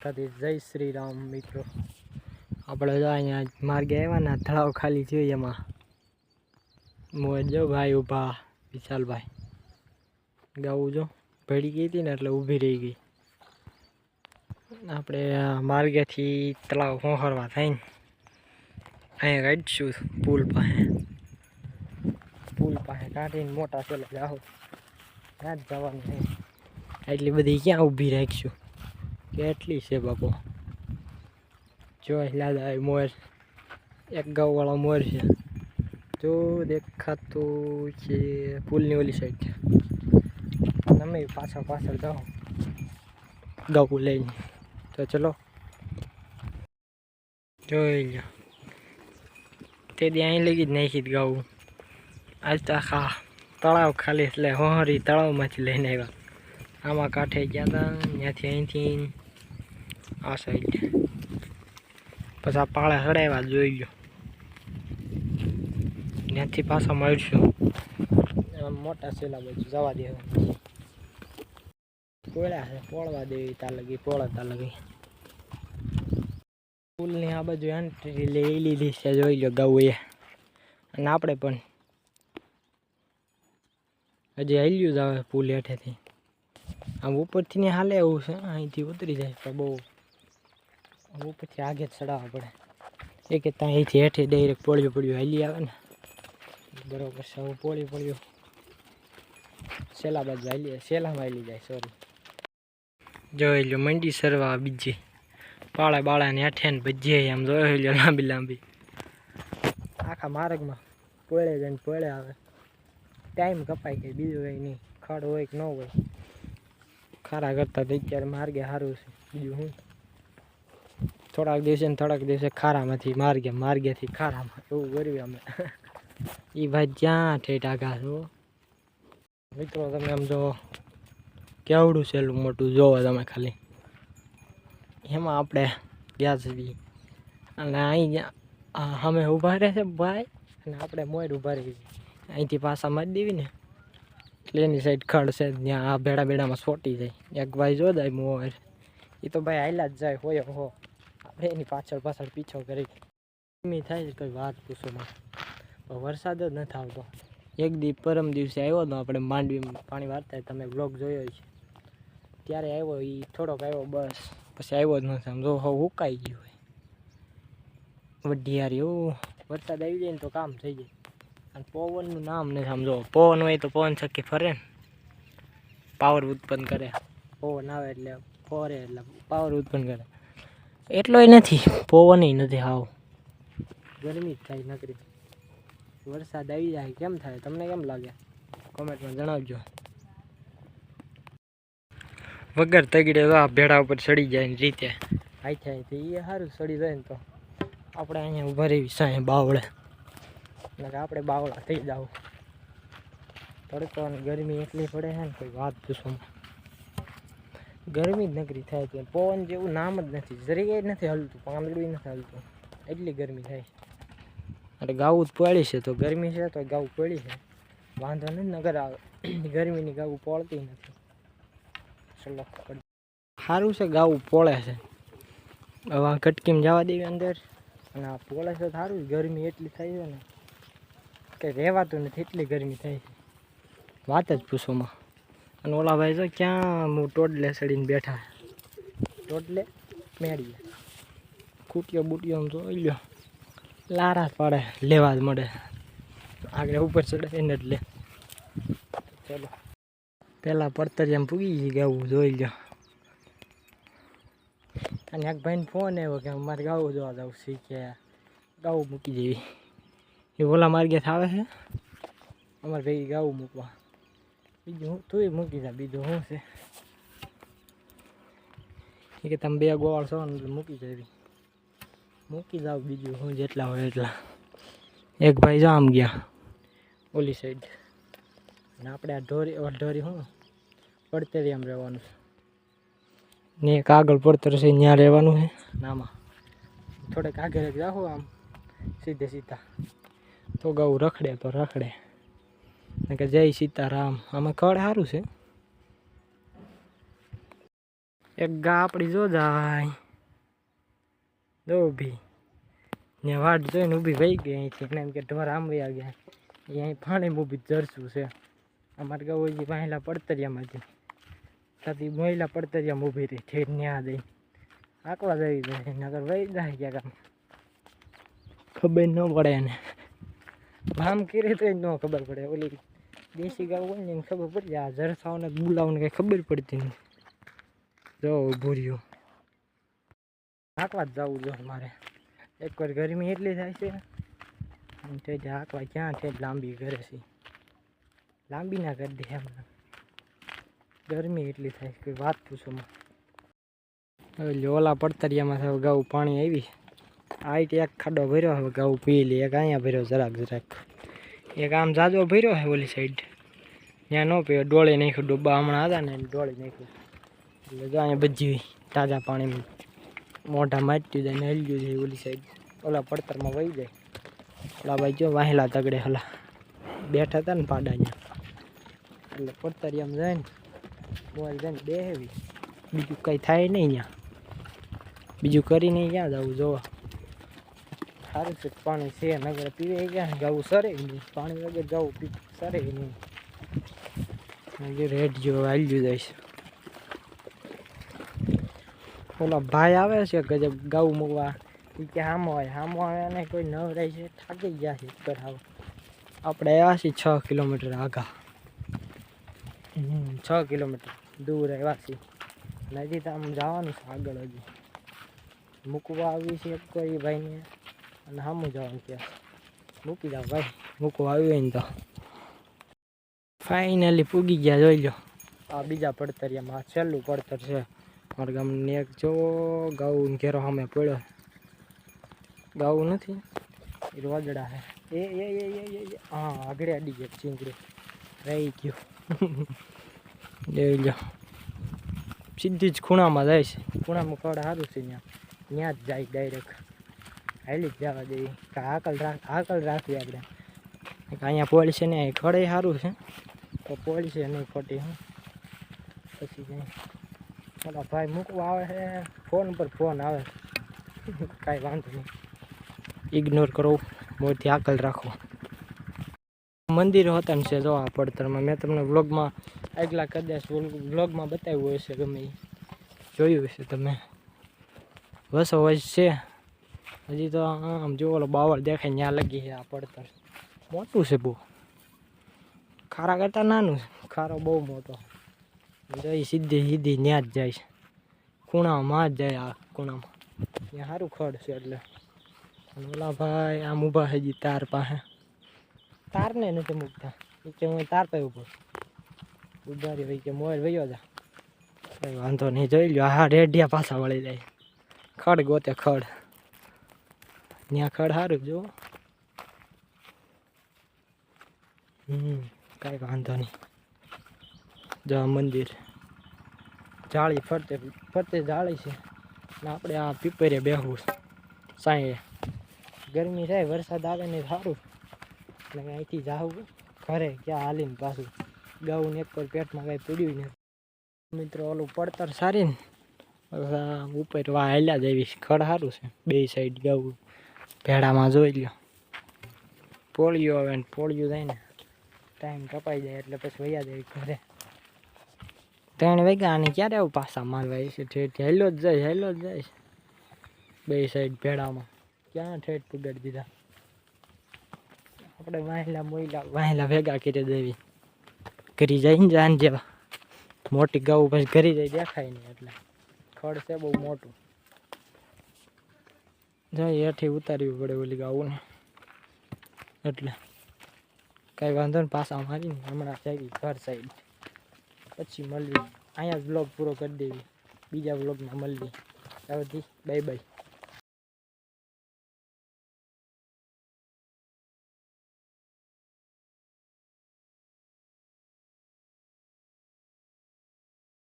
કદી જય શ્રી રામ મિત્રો. આપણે જો અહીંયા માર્ગે આવ્યા ને તળાવ ખાલી થયું એમાં મોજ જો ભાઈ ઊભા વિશાલભાઈ ગાવું જો ભળી ગઈ હતી ને એટલે ઊભી રહી ગઈ. આપણે માર્ગેથી તળાવ પહોંચવા થઈને અહીંયા કાઢીશું પુલ પાસે કાઢીને મોટા છેલ્લે જાઓ ત્યાં જ જવાનું છે. એટલી બધી ક્યાં ઊભી રાખીશું, કેટલી છે બાપો. જો લાદા મોર એક ગાઉવાળો મોર છે જો દેખાતું છે પુલની ઓલી સાઈડ. તમે પાછળ જાઓ ગાઉ લઈને. તો ચલો જોઈ લો. તે દી અહીં લઈ જ નાખી ગાઉ. આજ તો આખા તળાવ ખાલી એટલે હોહરી તળાવમાંથી લઈને આવ્યા. આમાં કાંઠે ગયા હતા ત્યાંથી અહીંથી આ સાઈડ પછી આ પાળા ચડાવ્યા જોઈ લો. ત્યાંથી પાછા મળશું મોટા સેલા બાજુ જવા દેવા. પોળ્યા છે પોળવા દેવી તા લગી પોળતા લગી. પુલની આ બાજુ એન્ટ્રી લઈ લીધી છે જોઈ લો ગાઉએ. અને આપણે પણ હજી હાલ્યું જ આવે પુલ હેઠેથી. આમ ઉપરથી ને હાલે એવું છે, અહીંથી ઉતરી જાય તો બહુ ઉપરથી આગે જ ચડાવવા પડે. એક ત્યાં અહીંથી હેઠે ડાયરેક્ટ પોળ્યું હાલી આવે ને બરોબર છે. હું પોળ્યું સેલા બાજુ હાલી સેલામાં હાલી જાય. સોરી જોઈ લો મંડી સરવા બીજી બાળાને હેઠે ને ભજીએ આમ જોઈ લો લાંબી આખા માર્ગમાં પોળે જાય ને પોળે આવે. ટાઈમ કપાઈ ગઈ બીજું કંઈ નહીં. ખડ હોય કે ન હોય ખારા કરતા તો અત્યારે માર્ગે સારું છે. બીજું શું થોડાક દિવસે ખારામાંથી માર્ગેથી ખારામાં એવું કર્યું અમે. એ ભાઈ જ્યાં ઠેઠ આગા છો મિત્રો. તમે આમ જો કેવડું સહેલું મોટું જોવો તમે ખાલી. એમાં આપણે ગયા છીએ અને અહીં અમે ઊભા રહે છે ભાઈ અને આપણે મોર ઊભા રહી. અહીંથી પાછા મારી દેવી ને એટલે એની સાઈડ ખડ છે ત્યાં આ બેડામાં સોટી જાય. એક ભાઈ જો જાય મોર એ તો ભાઈ હાલ્યા જ જાય હોય હો. આપણે એની પાછળ પીછો કરી. ગરમી થાય છે કોઈ વાત પૂછોમાં. વરસાદ જ નથી આવતો. એક પરમ દિવસે આવ્યો હતો આપણે માંડવીમાં પાણી વારતા તમે બ્લોગ જોયો છે ત્યારે આવ્યો. એ થોડોક આવ્યો બસ પછી આવ્યો જ નથી. આમ જો હુકાઈ ગયું હોય વઢિયારી. એવું વરસાદ આવી જાય ને તો કામ થઈ જાય. અને પવનનું નામ નથી. સમજો પવન હોય તો પવન છક્કી ફરે ને પાવર ઉત્પન્ન કરે. પવન આવે એટલે ફરે એટલે પાવર ઉત્પન્ન કરે. એટલોય નથી પવન નથી. હાવ ગરમી જ થાય નકરી. વરસાદ આવી જાય કેમ થાય તમને કેમ લાગે કોમેન્ટમાં જણાવજો. વગર તગડે આ ભેડા ઉપર ચડી જાય ને રીતે અહીંથી એ સારું ચડી જાય ને તો આપણે અહીંયા ઊભા રહી સાંઈ બાવળે. એટલે આપણે બાવળા થઈ જાવ. તડકો અને ગરમી એટલી પડે છે ને કોઈ વાત પૂછવામાં. ગરમી જ નકરી થાય છે. પવન જેવું નામ જ નથી. જરીએ નથી હલતું. પાંદડું નથી હલતું. એટલી ગરમી થાય. એટલે ગાવું જ પડી છે તો ગરમી છે તો ગાવું પડી છે. વાંધો નથી નગર આવે. ગરમીની ગાવું પોળતી નથી. ચલો સારું છે ગાવું પોળે છે. હવે આ કટકીમાં જવા દેવી અંદર અને આ પોળે છે સારું. ગરમી એટલી થાય છે ને કે રહેવાતું નથી. એટલી ગરમી થાય છે વાત જ પૂછોમાં. અને ઓલા ભાઈ તો ક્યાં હું ટોડલે ચડીને બેઠા. ટોડલે મેળીએ ખૂટ્યો બૂટ્યો આમ જોઈ લ્યો લારા પાડે લેવા જ મળે. આગળ ઉપર ચડે ને એટલે ચલો પહેલાં પડતર એમ પૂગી ગઈ ગાવું જોઈ લો. અને એક ભાઈને ફોન આવ્યો કે અમારે ગાવું જોવા જવું શીખે ગાવું મૂકી દેવી. એ ઓલા માર્ગેથી આવે છે અમારે ભેગી ગાવું મૂકવા. બીજું હું તું મૂકી જા. બીજું શું છે એ કે તમે બે ગોવાળ છો ને એટલે મૂકી જાવ. બીજું હું જેટલા હોય એટલા. એક ભાઈ જામ ગયા ઓલી સાઈડ અને આપણે આ ઢોરી શું પડતરી આમ રહેવાનું છે ને એક આગળ પડતર છે ત્યાં રહેવાનું છે. નામાં થોડેક આગળ જાઓ આમ સીધા તો ગાઉ રખડે તો રખડે. કે જય સીતારામ. આમાં ખડ સારું છે. એક ગા આપણી જો જાય જો ઊભી ને વાટ જોઈને ઊભી વહી ગઈ અહીંથી એને એમ કે ઢોર આમ વયા ગયા અહીં પાણી ઊભી જરસું છે અમારે ગાઉ હજી વાહેલા પડતરિયામાંથી ત્યાંથી મહિલા પડતરિયામાં ઊભી રહી ઠેઠ ન્યા દઈ આકવા જવી જાય નગર વહી જાય ક્યાંક આમ ખબર ન પડે એને આમ કરે તો ન ખબર પડે ઓલી દેશી ગાઉ હોય ને એને ખબર પડી જાય આ જરસાઓને બોલાવને કંઈ ખબર પડતી નહીં જો ઊભું રહ્યું આકવા જ જવું જોઈએ મારે એકવાર ગરમી એટલી થાય છે તે જ આકવા ક્યાં છે લાંબી કરે છે લાંબી ના કરી દે એમ ગરમી એટલી થાય કોઈ વાત પૂછો હવે ઓલા પડતરિયામાં હવે ગાઉ પાણી આવી આઈટ એક ખાડો ભર્યો હવે ગાઉ પી લે એક અહીંયા ભર્યો જરાક એક આમ જાજો ભર્યો છે ઓલી સાઈડ ત્યાં ન પીયો ડોળી નાખ્યું ડબ્બા હમણાં હતા ને ડોળી નાખ્યું એટલે જો અહીંયા બધી તાજા પાણીમાં મોઢા માચ્યું જાય ને હલ્યું જાય ઓલી સાઈડ ઓલા પડતરમાં વહી જાય ઓલા ભાઈ જો વાહેલા તગડે હલા બેઠા હતા ને પાડા અહીંયા એટલે પડતરિયામાં જાય ને મોબાઈલ જાય ને બેહેવી બીજું કંઈ થાય નહીં ત્યાં બીજું કરીને ક્યાં જવું જોવા સારું છે પાણી છે નગર પીવે ક્યાં ગાવું સરે નહીં પાણી વગર ગાવું સરે નહીં રેડ જેવો હાલ્યું જાય છે ઓલા ભાઈ આવે છે ગજબ ગાઉ મૂકવા એ કે હામો આવે અને કોઈ ન રહે છે થાકી ગયા છે ઉપર આવો આપણે આવ્યા છીએ 6 કિલોમીટર આગા 6 કિલોમીટર દૂર આવ્યા છીએ હજી તો આમ જવાનું છે આગળ હજી મૂકવા આવી છે કોઈ ભાઈને અને સામું જવાનું ત્યાં મૂકી જાવ ભાઈ મૂકવા આવ્યું હોય ને તો ફાઇનલી પૂગી ગયા જોઈ લો આ બીજા પડતરિયામાં આ છેલ્લું પડતર છે મારા ગામની એક જો ગાઉ ઘેરો સામે પડ્યો ગાઉ નથી એ રોજડા છે એ હા આગળ અડી ગયો ચીંગડું રહી ગયો જોઈ લો સીધી જ ખૂણામાં જાય છે ખૂણામાં ખડ સારું છે ત્યાં જ જાય ડાયરેક્ટ હાલી જ જવા દઈએ હાકલ રાખવી આપણે અહીંયા પોળ છે ને ખડે સારું છે તો પોળ છે નહીં ખોટી હું પછી કંઈ ઓલા ભાઈ મૂકવા આવે છે ફોન પર ફોન આવે કાંઈ વાંધો નહીં ઇગ્નોર કરો મોરથી હાકલ રાખો મંદિર હોતન છે જો આ પડતરમાં મેં તમને વ્લોગમાં આગલા કદાચ વ્લોગમાં બતાવ્યું હોય છે ગમે એ જોયું હશે તમે વસો વસ છે હજી તો આમ જો ઓલો બાવળ દેખાય ત્યાં લગી છે આ પડતર મોટું છે બહુ ખારા કરતાં નાનું છે ખારો બહુ મોટો જઈ સીધી ત્યાં જ જાય છે ખૂણામાં જ જાય આ ખૂણામાં ત્યાં સારું ખડ છે એટલે ઓલા ભાઈ આમ ઊભા હજી તાર પાસે તારને નથી મૂકતા કે હું તાર પાસે ઊભો ઉધારી ભાઈ કે મોર વયો જા કંઈ વાંધો નહીં જોઈ લો હા રેડિયા પાછા વળી જાય ખડ ગોતે ખડ ત્યાં ખડ સારું જો કાંઈ વાંધો નહીં જો મંદિર જાળી ફરતે જાળી છે ને આપણે આ પીપરે બેહવું સાંયે ગરમી થાય વરસાદ આવે ને સારું એટલે અહીંથી જાવું ઘરે ક્યાં હાલીને પાછું ગાઉને એક પર પેટમાં કાંઈ પીડ્યું નથી મિત્રો ઓલું પડતર સારી ને ઉપર વા હાલ્યા જેવી ખડ સારું છે બે સાઈડ ગાવું ભેડામાં જોઈ લ્યો પોળિયું આવે ને પોળિયું જાય ને ટાઈમ કપાઈ જાય એટલે પછી વયા જાય ઘરે 3 વાગ્યા અને ક્યારે આવું પાછા મારવા છે ઠેઠ હેલો જ જાય બે સાઈડ ભેડામાં ક્યાં ઠેઠ પુગાડી દીધા આપણે વાહેલા ભેગા કરી દેવી કરી જાય ને જાન જેવા મોટી ગાઉ પછી ઘરી જાય દેખાય નહીં એટલે ખડ છે બહુ મોટું જાય હેઠી ઉતારવી પડે ઓલી ગાઉને એટલે કાંઈ વાંધો ને પાછા મારીને હમણાં જાવી ઘર સાઈડ પછી મળવી અહીંયા જ બ્લોગ પૂરો કરી દેવી બીજા બ્લોગમાં મળવી ત્યારથી બાય બાય.